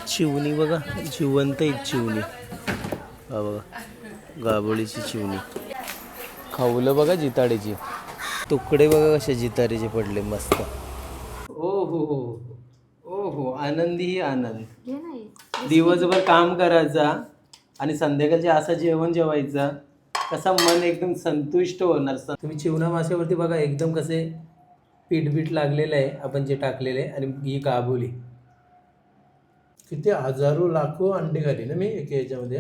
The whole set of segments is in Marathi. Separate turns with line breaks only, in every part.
चिवणी बघा, जिवंत आहे चिवणी. हा बघा, गाबोळीची चिवणी. खाऊलं बघा जिताडीची. तुकडे बघा कसे जितारीचे पडले मस्त. ओ हो हो ओ हो, आनंदी ही आनंद. दिवसभर काम करायचा आणि संध्याकाळचे असं जेवण जेवायचं, कसा मन एकदम संतुष्ट होणार. तुम्ही चिवणा माशावरती बघा एकदम कसे पीठ लागलेलं आहे आपण जे टाकलेलं आहे. आणि ही गाबोली किती हजारो लाखो अंडे घाली ना मी एका याच्यामध्ये.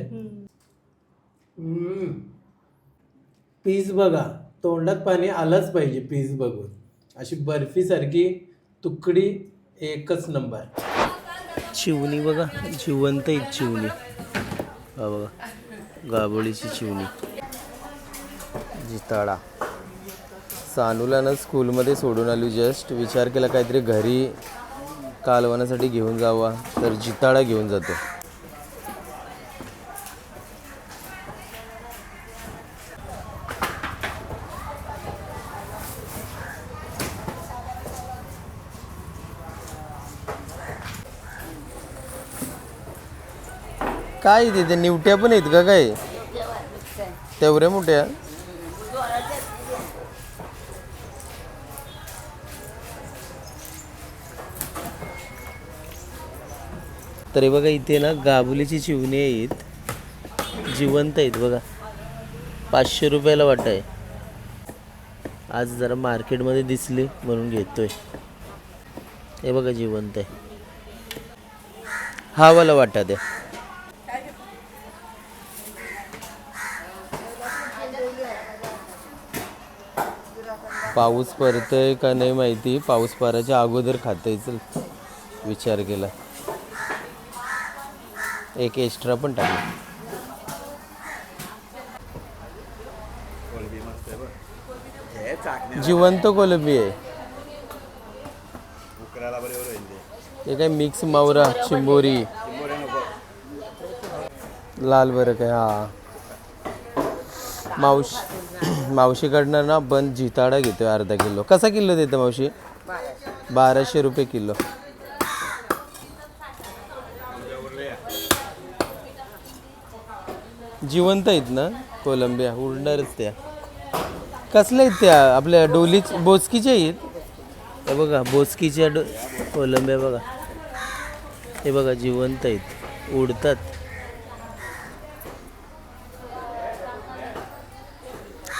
पीस बघा, तोंडात पाणी आलंच पाहिजे पीस बघून. अशी बर्फी सारखी तुकडी, एकच नंबर. चिवणी बघा, जिवंत आहे चिवणी. हा बघा, गाबोळीची चिवणी. जिताडा सानूला ना स्कूलमध्ये सोडून आली जस्ट. विचार केला काहीतरी घरी कालवण्यासाठी घेऊन जावा, तर जिताडा घेऊन जातो. काय तिथे निवट्या पण आहेत का काय? तेवढ्या मोठ्या? तरी बघा इथे ना गाबुलीची चिवणी आहेत, जिवंत आहेत बघा. 500 रुपयाला वाटा आहे. आज जरा मार्केटमध्ये दिसली म्हणून घेतोय. हे बघा जिवंत आहे. हा वाला वाटा द्या. पाऊस पडतोय का नाही माहिती, पाऊस पडायच्या अगोदर खाता येईल विचार केला. एक एक्स्ट्रा पण टाकला. जिवंत कोलंबी आहे. हे काय मिक्स मावरा चिंबोरी लाल बरं काय. हा मावशीकडनं ना पण जिताडा घेतोय अर्धा किलो. कसा किलो देतं मावशी? 1200 रुपये किलो. जिवंत आहेत ना कोलंबिया, उडणारच त्या. कसल्या आहेत त्या? आपल्या डोली बोचकीच्या आहेत. हे बघा बोचकीच्या कोलंबिया बघा. हे बघा जिवंत आहेत, उडतात.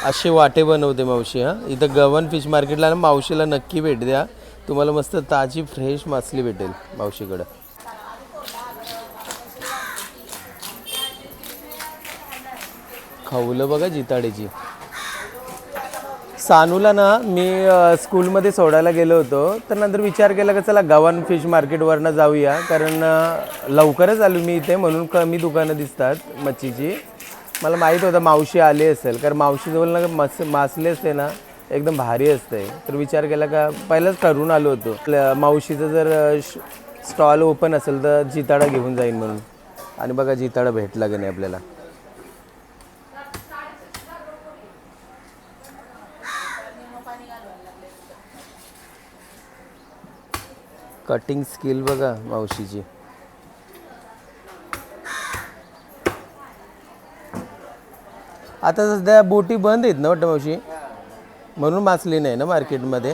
असे वाटे बनवते मावशी. हां, इथं गवन फिश मार्केटला ना मावशीला नक्की भेट द्या. तुम्हाला मस्त ताजी फ्रेश मासली भेटेल मावशीकडं. खाऊलं बघा जिताडीची. सानूला ना मी स्कूलमध्ये सोडायला गेलो होतो, तर नंतर विचार केला की चला गवन फिश मार्केटवरनं जाऊया, कारण लवकरच आलो मी इथे म्हणून कमी दुकानं दिसतात मच्छीची. मला माहीत होतं मावशी आली असेल, कारण मावशीजवळ ना मासले असते ना एकदम भारी असते. तर विचार केला का पहिलाच ठरवून आलो होतो मावशीचं जर स्टॉल ओपन असेल तर जिताडा घेऊन जाईन म्हणून. आणि बघा जिताडा भेटला की नाही आपल्याला. कटिंग स्किल बघा मावशीची. आता सध्या बोटी बंद आहेत ना वाटतं मावशी, म्हणून मासली नाही ना मार्केटमध्ये.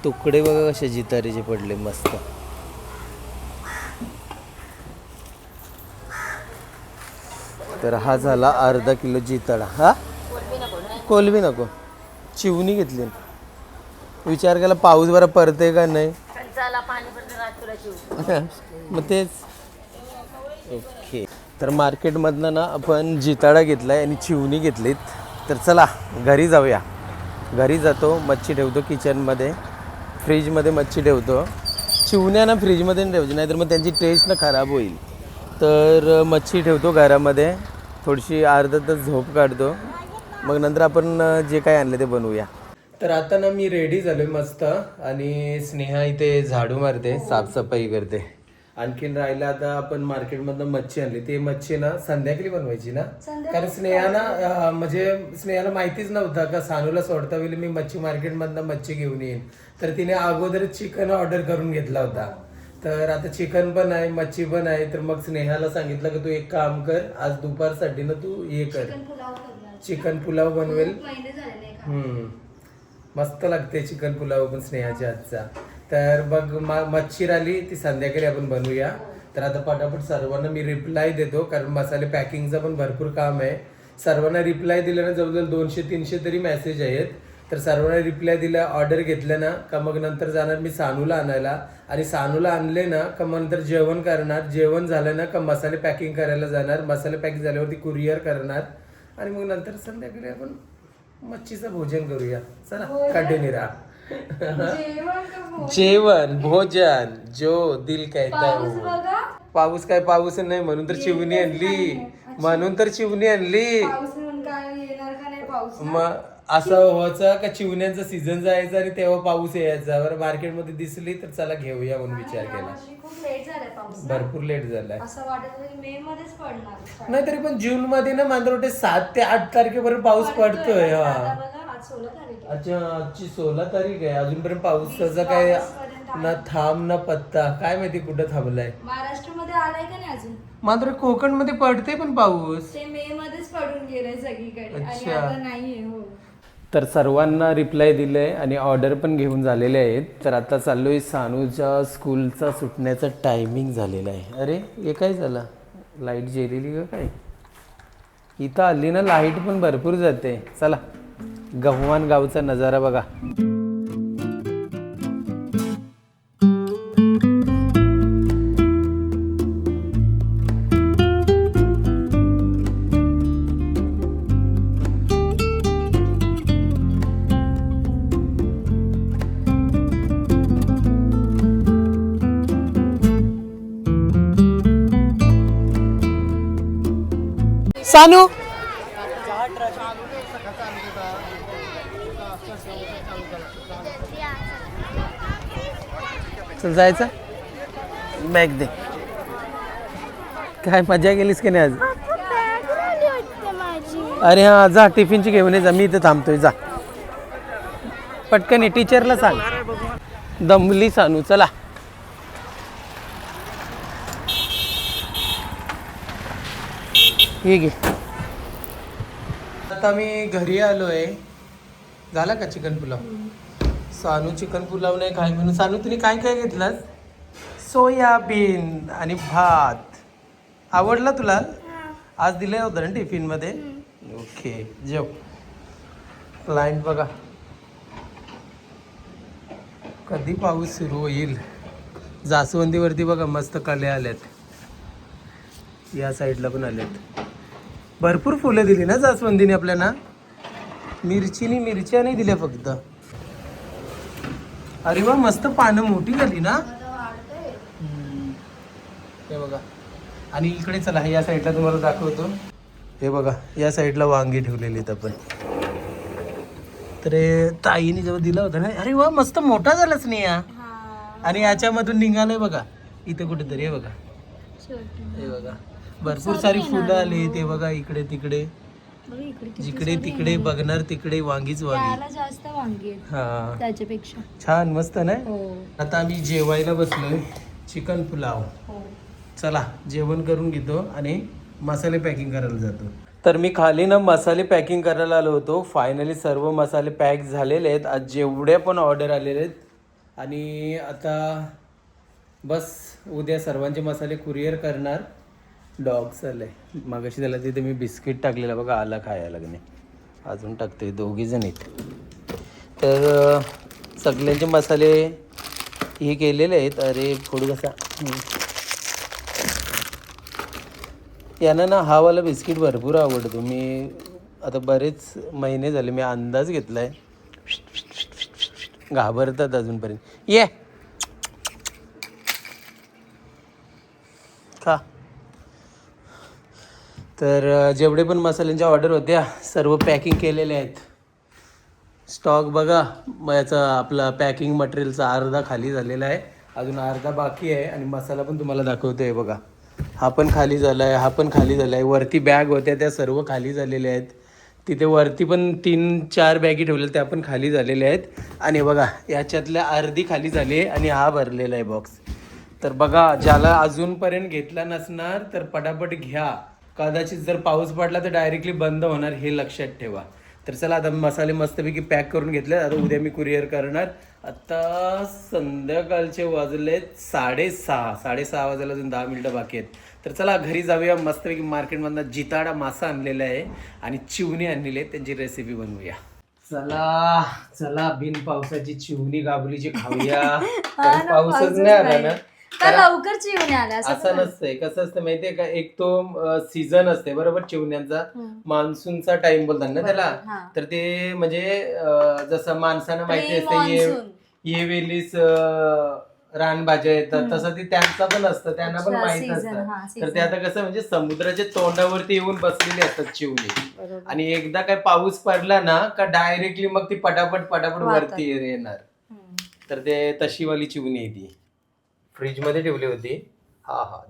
तुकडे बघा कसे जितारीचे पडले मस्त. तर हा झाला अर्धा किलो जिताडा. हा कोलबी नको, चिवणी घेतली. विचार केला पाऊस बरा पडते का नाही, मग तेच. ओके, तर मार्केटमधनं ना आपण जिताडा घेतलाय आणि चिवणी घेतलीत. तर चला घरी जाऊया. घरी जातो, मच्छी ठेवतो किचनमध्ये, फ्रीजमध्ये मच्छी ठेवतो. चिवण्या ना फ्रीजमध्ये नाही ठेवायची, नाहीतर मग त्यांची टेस्ट ना खराब होईल. तर मच्छी ठेवतो घरामध्ये, थोडीशी अर्धा तास झोप काढतो, मग नंतर आपण जे काय आणलं ते बनवूया. तर आता ना मी रेडी झालोय मस्त, आणि स्नेहा इथे झाडू मारते, साफसफाई करते. आणखीन राहिला आता आपण मार्केटमधनं मच्छी आणली, ते मच्छी ना संध्याकाळी बनवायची ना, कारण स्नेहा ना म्हणजे स्नेहाला माहितीच नव्हता का सानूला सोडता वेळी मी मच्छी मार्केटमधनं मच्छी घेऊन येईन. तर तिने अगोदरच चिकन ऑर्डर करून घेतला होता. तर आता चिकन पण आहे, मच्छी पण आहे. तर मग स्नेहाला सांगितलं की तू एक काम कर, आज दुपारसाठी ना तू हे कर, चिकन पुलाव बनवेल. मस्त लागते चिकन पुलाव पण स्नेहाच्या हातचा. तर बघ मच्छी आली ती संध्याकाळी आपण बनवूया. तर आता पटापट सर्वांना मी रिप्लाय देतो, कारण मसाले पॅकिंगचं पण भरपूर काम आहे. सर्वांना रिप्लाय दिलं ना, जवळजवळ 200-300 तरी मेसेज आहेत. तर सर्वांना रिप्लाय दिला, ऑर्डर घेतलं ना का मग नंतर जाणार मी सानूला आणायला, आणि सानूला आणले ना का मग नंतर जेवण करणार, जेवण झालं ना का मसाले पॅकिंग करायला जाणार, मसाले पॅकिंग झाल्यावरती कुरिअर करणार, आणि मग नंतर संध्याकाळी आपण मच्छीचं भोजन करूया. चला कंटिन्यू राहा. जेवण भोजन जो दिल कहता है. पाऊस काय पाऊस नाही म्हणून तर चिवणी आणली, म्हणून तर चिवणी आणली. मग असं व्हायचं का चिवण्यांचा सीझन जायचा आणि तेव्हा पाऊस यायचा. बरं मार्केटमध्ये दिसली तर चला घेऊया म्हणून विचार केला. भरपूर लेट झालाय. नाही तरी पण जून मध्ये ना मांजरोटे 7 ते 8 तारखेपर्यंत पाऊस पडतोय. अच्छा, आजची 16 तारीख आहे, अजूनपर्यंत पावसाचा काय ना थांब ना पत्ता. काय माहिती कुठं थांबलाय.
महाराष्ट्रामध्ये आलाय का नाही अजून?
मात्र कोकण मध्ये पडते पण पाऊस,
ते मे मध्येच पडून गेलाय सगळीकडे आणि आता नाहीये. हो.
तर सर्वांना रिप्लाय दिलंय आणि ऑर्डर पण घेऊन झालेले आहेत. तर आता चाललोय सानूच्या स्कूलचा सुटण्याचा टायमिंग झालेला आहे. अरे हे काय झालं, लाईट गेलेली का काय? इथं आली ना लाईट पण भरपूर जाते. चला गव्हाण गावचा नजारा बघा. सानू चल जायचं, बॅग दे. काय मजा केलीस की नाही आज? अरे हा जा टिफिनची घेऊन ये जा, मी इथं थांबतोय. जा पटकन ये, टीचरला सांग. दमली सानू. चला हे घे. आता मी घरी आलोय. झाला का चिकन पुलाव? सानू चिकन पुलाव नाही काय म्हणून. सानू तुम्ही काय काय घेतलं? सोयाबीन आणि भात. आवडला तुला? आज दिलं होतं ना टिफिन मध्ये. ओके जेव. क्लायंट बघा, कधी पाऊस सुरू होईल. जास्वंदीवरती बघा मस्त कल्या आल्यात, या साईडला पण आल्यात. भरपूर फुलं दिली ना जास्वंदीने आपल्याला. मिरच्या नाही दिल्या फक्त. अरे वा मस्त पानं मोठी झाली ना. हे बघा. आणि इकडे चला या साईडला तुम्हाला दाखवतो. हे बघा या साईडला वांगी ठेवलेली आहेत आपण. तर ताईने जेव्हा दिला होता ना, अरे वा मस्त मोठा झालाच नाही या. आणि याच्यामधून निघालंय बघा इथं कुठेतरी. हे बघा, हे बघा भरपूर सारी फुलं आली. ते बघा इकडे तिकडे, जिकडे तिकडे बघणार तिकडे वांगीच वांगी.
जास्त वांगी
हा
त्याच्यापेक्षा.
छान मस्त ना. आता आम्ही जेवायला बसलोय. चिकन पुलाव. चला जेवण करून घेतो आणि मसाले पॅकिंग करायला जातो. तर मी खाली ना मसाले पॅकिंग करायला आलो होतो. फायनली सर्व मसाले पॅक झालेले आहेत. आज जेवढ्या पण ऑर्डर आलेले आहेत. आणि आता बस उद्या सर्वांचे मसाले कुरिअर करणार. डॉग्स आले मागाशी, त्याला तिथे मी बिस्किट टाकलेलं बघा, आला खायला लागणे. अजून टाकते, 2 जण आहेत. तर सगळ्यांचे मसाले हे केलेले आहेत. अरे फोडू कसा. यांना ना हा वाला बिस्किट भरपूर आवडतो. मी आता बरेच महिने झाले मी अंदाज घेतलाय, घाबरतात अजूनपर्यंत. ये का तर जेवढे पण मसाल्यांच्या ऑर्डर होत्या सर्व पॅकिंग केलेले आहेत. स्टॉक बघा, याचा आपला पॅकिंग मटेरियलचा अर्धा खाली झालेला आहे, अजून अर्धा बाकी आहे. आणि मसाला पण तुम्हाला दाखवतोय बघा, हा पण खाली झाला आहे, हा पण खाली झाला आहे. वरती बॅग होत्या त्या सर्व खाली झालेल्या आहेत. तिथे वरती पण 3-4 बॅगी ठेवलेल्या त्या पण खाली झालेल्या आहेत. आणि बघा याच्यातल्या अर्धी खाली झाली आहे आणि हा भरलेला आहे बॉक्स. तर बघा, ज्याला अजूनपर्यंत घेतला नसणार तर पटापट घ्या. कदाचित जर पाऊस पडला तर डायरेक्टली बंद होणार, हे लक्षात ठेवा. तर चला आता मसाले मस्तपैकी पॅक करून घेतले. आता उद्या मी कुरिअर करणार. आता संध्याकाळचे वाजले 6:30 वाजायला अजून 10 मिनिटं बाकी आहेत. तर चला घरी जाऊया. मस्तपैकी मार्केटमधनं जिताडा मासा आणलेला आहे आणि चिवणी आणलेली आहे, त्यांची रेसिपी बनवूया. चला चला, बिन पावसाची चिवणी गाबुलीची खाऊया. पाऊसच नाही आला ना,
लवकर चिवणी आल्या.
असं नसतंय. कसं असतं माहितीये का, एक तो सीझन असते बरोबर चिवण्यांचा, मान्सूनचा टाइम बोलतात ना त्याला. तर ते म्हणजे जसं माणसानं माहिती असतं ये वेलीस रानभाज्या येतात, तसं ते त्यांचा पण असतं, त्यांना पण माहित असतं. तर ते आता कसं म्हणजे समुद्राच्या तोंडावरती येऊन बसलेली असतात चिवणी. आणि एकदा काय पाऊस पडला ना का डायरेक्टली मग ती पटापट वरती येणार. तर ते तशीवाली चिवणी आहे ती. फ्रीज मध्ये ठेवली होती. हा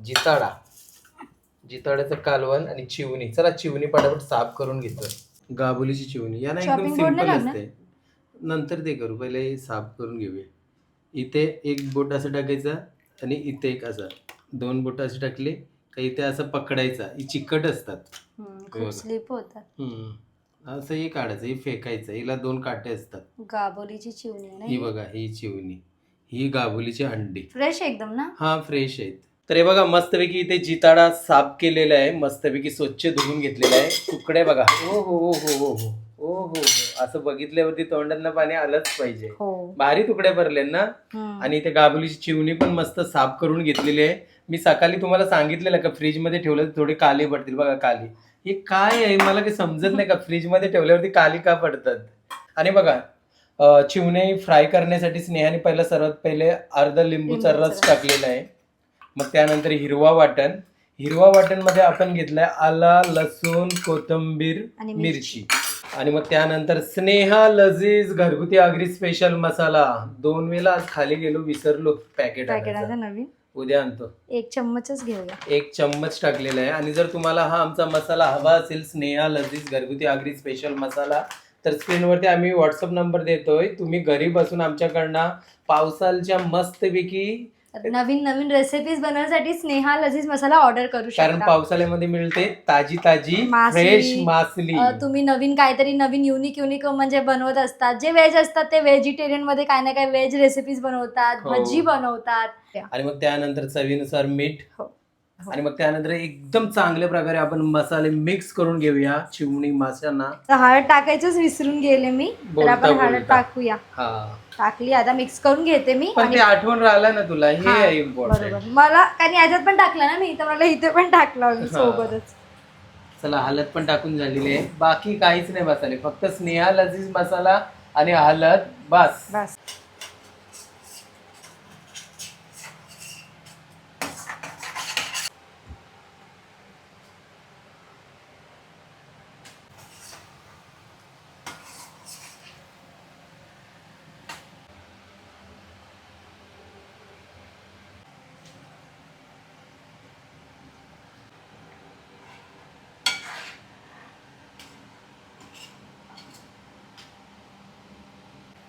जिताड्याचं कालवण आणि चिवणी. चला चिवणी पटापट साफ करून घेतोय. गाबुलीची चिवणी यांना एकदम सिंपल असते, नंतर ते करू, पहिले साफ करून घेऊया. इथे एक बोट असं टाकायचं आणि इथे एक असं, 2 बोट असे टाकले का इथे असं पकडायचा. ही चिकट असतात,
स्लिप होतात.
असं हे काढायचं, हे फेकायचं. हिला 2 काटे असतात.
गाबोलीची चिवणी
ही बघा, ही चिवणी, ही गाबुलीची अंडी.
फ्रेश एकदम ना? हा,
फ्रेश आहेत. तर हे बघा मस्तपैकी इथे जिताडा साफ केलेला आहे, मस्तपैकी स्वच्छ धुवून घेतलेला आहे. तुकडे बघा, ओ हो हो हो हो हो हो हो, असं बघितल्यावरती तोंडांना पाणी आलंच पाहिजे. भारी तुकडे भरले ना. आणि इथे गाबुलीची चिवणी पण मस्त साफ करून घेतलेली आहे. मी सकाळी तुम्हाला सांगितलेलं का फ्रीज मध्ये ठेवलं थोडे काले पडतील. बघा काली, हे काय आहे मला काही समजत नाही का, फ्रीज मध्ये ठेवल्यावरती काली का पडतात. आणि बघा चिवणे फ्राय करण्यासाठी स्नेहाने सर्वात पहिले अर्धा लिंबूचा रस टाकलेला आहे. मग त्यानंतर हिरवा वाटण मध्ये आपण घेतलाय आला, लसूण, कोथिंबीर, मिरची. आणि मग त्यानंतर स्नेहा लजीज घरगुती आगरी स्पेशल मसाला. 2 वेळा आज खाली गेलो, विसरलो पॅकेट नवीन, उद्या आणतो.
1 चम्मचच घेऊया.
1 चम्मच टाकलेला आहे. आणि जर तुम्हाला हा आमचा मसाला हवा असेल, स्नेहा लजीज घरगुती आगरी स्पेशल मसाला, तर स्क्रीनवरती आम्ही व्हॉट्सअप नंबर देतोय. तुम्ही घरी बसून आमच्याकडनं पावसाळच्या मस्तपैकी
नवीन रेसिपीज बनवण्यासाठी स्नेहा लजीज मसाला ऑर्डर करू शकता.
कारण पावसाळ्यामध्ये मिळते ताजी फ्रेश मासली.
तुम्ही नवीन काहीतरी नवीन युनिक म्हणजे बनवत असतात. जे व्हेज असतात ते व्हेजिटेरियन मध्ये काही ना काही व्हेज रेसिपीज बनवतात, भजी बनवतात.
आणि मग त्यानंतर चवीनुसार मीठ. आणि मग त्यानंतर एकदम चांगल्या प्रकारे आपण मसाले मिक्स करून घेऊया चिवणी माशांना.
हळद टाकायचंच विसरून गेले मी, तर आपण हळद टाकूया. टाकली, आता मिक्स करून घेते मी.
पण ते आठवण राहिलं ना तुला, हे आहे इम्पॉर्टंट.
मला कारण याच्यात पण टाकलं ना मी, तर मला इथे पण टाकलं सोबतच.
चला हळद पण टाकून झालेली आहे, बाकी काहीच नाही मसाले, फक्त स्नेहा लजीज मसाला आणि हळद बस.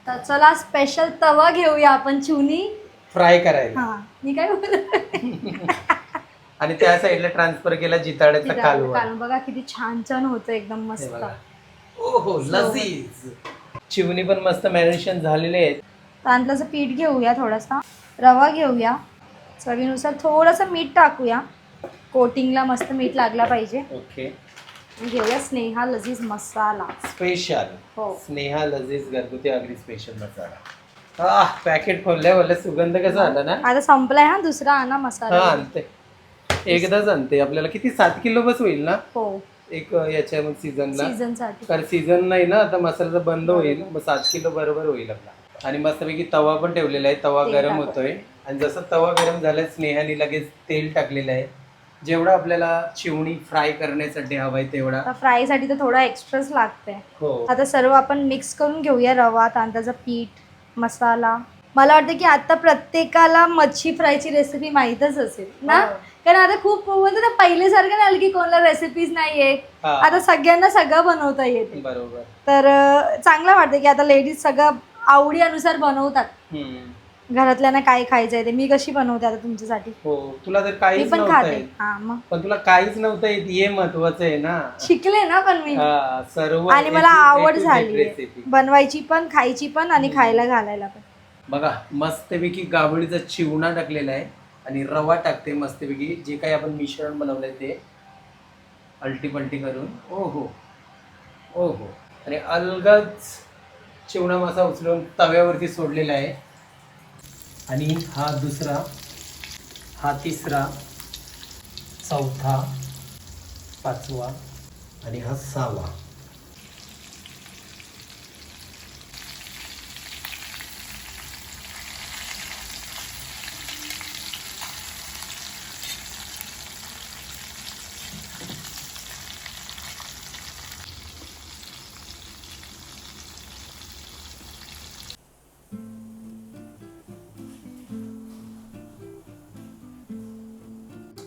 तर चला स्पेशल तवा घेऊया आपण चिवणी
फ्राय करायला.
मी काय बोलत.
आणि त्या साईडला ट्रान्सफर केला जिताड्याचा कालवण.
बघा किती छान होतं, एकदम मस्त.
ओहो लजीज. चिवणी पण मस्त मॅरिनेशन झालेले आहेत.
तांदळाचं पीठ घेऊया, थोडासा रवा घेऊया, चवीनुसार थोडंसं मीठ टाकूया, कोटिंगला मस्त मीठ लागला पाहिजे.
ओके.
घेऊया स्नेहा लजीज मसाला
स्पेशल. स्नेहा लजीज घरगुती आगरी स्पेशल मसाला. पॅकेट खोलल्या सुगंध कसा आला ना.
आता संपलाय. हा दुसरा आणा मसाला.
आणते, एकदाच आणते. आपल्याला किती 7 किलो बस होईल ना.
हो,
एक याच्या सीझनला,
सीझनसाठी.
कारण सीझन नाही ना आता, मसाला बंद होईल, मग 7 किलो बरोबर होईल आपला. आणि मस्तपैकी तवा पण ठेवलेला आहे, तवा
तेल
गरम
टाकून.
होतोय. आणि जसं तवा गरम झाला, स्नेहाने लगेच तेल टाकलेलं आहे. जेवढा आपल्याला चिवणी फ्राय करण्यासाठी हवाय तेवढा.
फ्रायसाठी तर थोडा एक्स्ट्राच लागतंय.
हो,
आता सर्व आपण मिक्स करून घेऊया, रवा, तांदळाचं पीठ, मसाला. मला वाटतं की आता प्रत्येकाला मच्छी फ्रायची रेसिपी माहीतच असेल ना, कारण आता खूप बोलतो ना, पहिल्यासारखं नाही की कोणाला रेसिपीज नाहीये,
हा.
आता सगळ्यांना सगळं बनवता येते.
बरोबर.
तर चांगलं वाटतं की आता लेडीज सगळं आवडी अनुसार बनवतात. घरातल्यांना काय खायचंय ते. मी कशी बनवते आता तुमच्यासाठी.
हो, तुला तर
मी
काहीच
पण
नव्हतं
खाते.
येत.
हा, मग
पण तुला काहीच नव्हतं येत, हे महत्वाचं आहे ना.
शिकले ना पण मी.
हा, सर्व
आणि मला आवड झाली
रेसिपी
बनवायची पण, खायची पण आणि खायला घालायला पण.
बघा, मस्तपैकी गाबळीचा चिवणा टाकलेला आहे आणि रवा टाकते मस्तपैकी. जे काही आपण मिश्रण बनवलंय ते अलटी पलटी करून, ओ हो ओ हो. आणि अलगद चिवणा मासा उचलून तव्यावरती सोडलेला आहे. आणि हा दुसरा, हा तिसरा, चौथा, पाचवा आणि हा 6वा.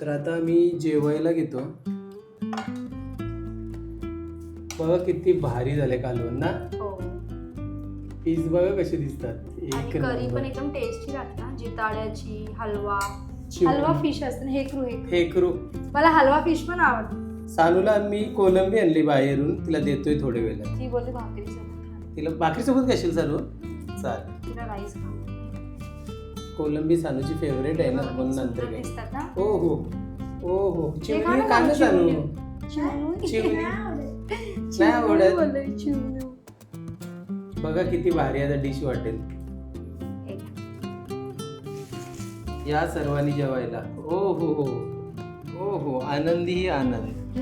तर आता मी जेवायला घेतो. बघा किती भारी झाले कालवण ना. पीस बघा कसे दिसतात, एक
करी
नंबर.
पण एकदम टेस्टी लागते ना, जिताड्याची हलवा.
चिवणी.
हलवा फिश असते ना, हेकरू.
हेकरू.
मला हलवा फिश पण आवडतो.
सानूला मी कोलंबी आणली बाहेरून, तिला देतोय थोड्या वेळात.
ती बोलते भाकरीसोबत.
तिला भाकरीसोबत खाशील सानू? चालेल.
तिला राईस
कोलंबी सानूची फेवरेट आहे ना, म्हणून नंतर काय.
दिसतात ना.
हो हो हो हो.
खा
चिवणी
ना
का ना सानू?
चिवणी.
चिवणी नाही आवडत. बघा किती भारी आता डिश वाटेल. या सर्वांनी जेवायला. ओ हो हो हो हो. आनंदी ही आनंद.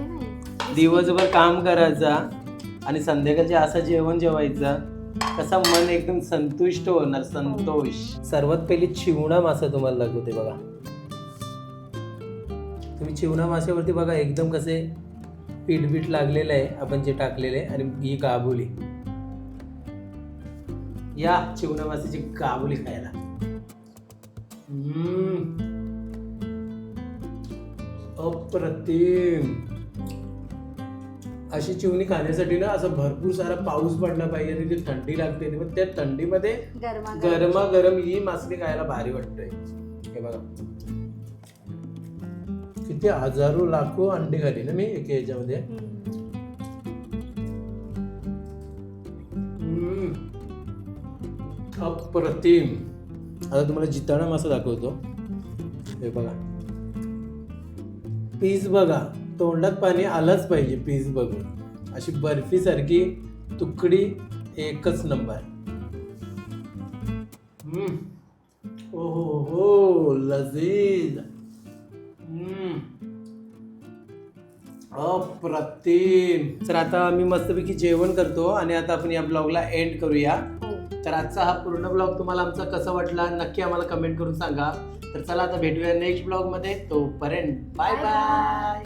दिवसभर काम करायचा आणि संध्याकाळचे असं जेवण जेवायचं, कसा मन एकदम संतुष्ट होणार. संतोष. सर्वात पहिली चिवणा मासा तुम्हाला दाखवते बघा. तुम्ही चिवणा माशावरती बघा एकदम कसे पीठ लागलेलं आहे आपण जे टाकलेले, आणि ही गाबुली. या चिवणा माशाची गाबुली खायला. अप्रतिम. अशी चिवणी खाण्यासाठी ना असं भरपूर सारा पाऊस पडला पाहिजे आणि ती थंडी लागते, मग त्या थंडीमध्ये गरमागरम ही मासली खायला भारी वाटतंय. हे बघा किती हजारो लाखो अंडी खाली ना मी एका याच्यामध्ये. अप्रतिम. आता तुम्हाला जिताणा मासा दाखवतो. हे बघा, पीस बघा, तोंडात पाणी आलंच पाहिजे पीस बघून. अशी बर्फी सारखी तुकडी, एकच नंबर. ओ हो लजीज. अप्रतिम. तर आता मी मस्तपैकी जेवण करतो आणि आता आपण या ब्लॉगला एंड करूया. तर आजचा हा पूर्ण ब्लॉग तुम्हाला आमचा कसा वाटला नक्की आम्हाला कमेंट करून सांगा. तर चला आता भेटूया नेक्स्ट ब्लॉग मध्ये. तोपर्यंत बाय बाय.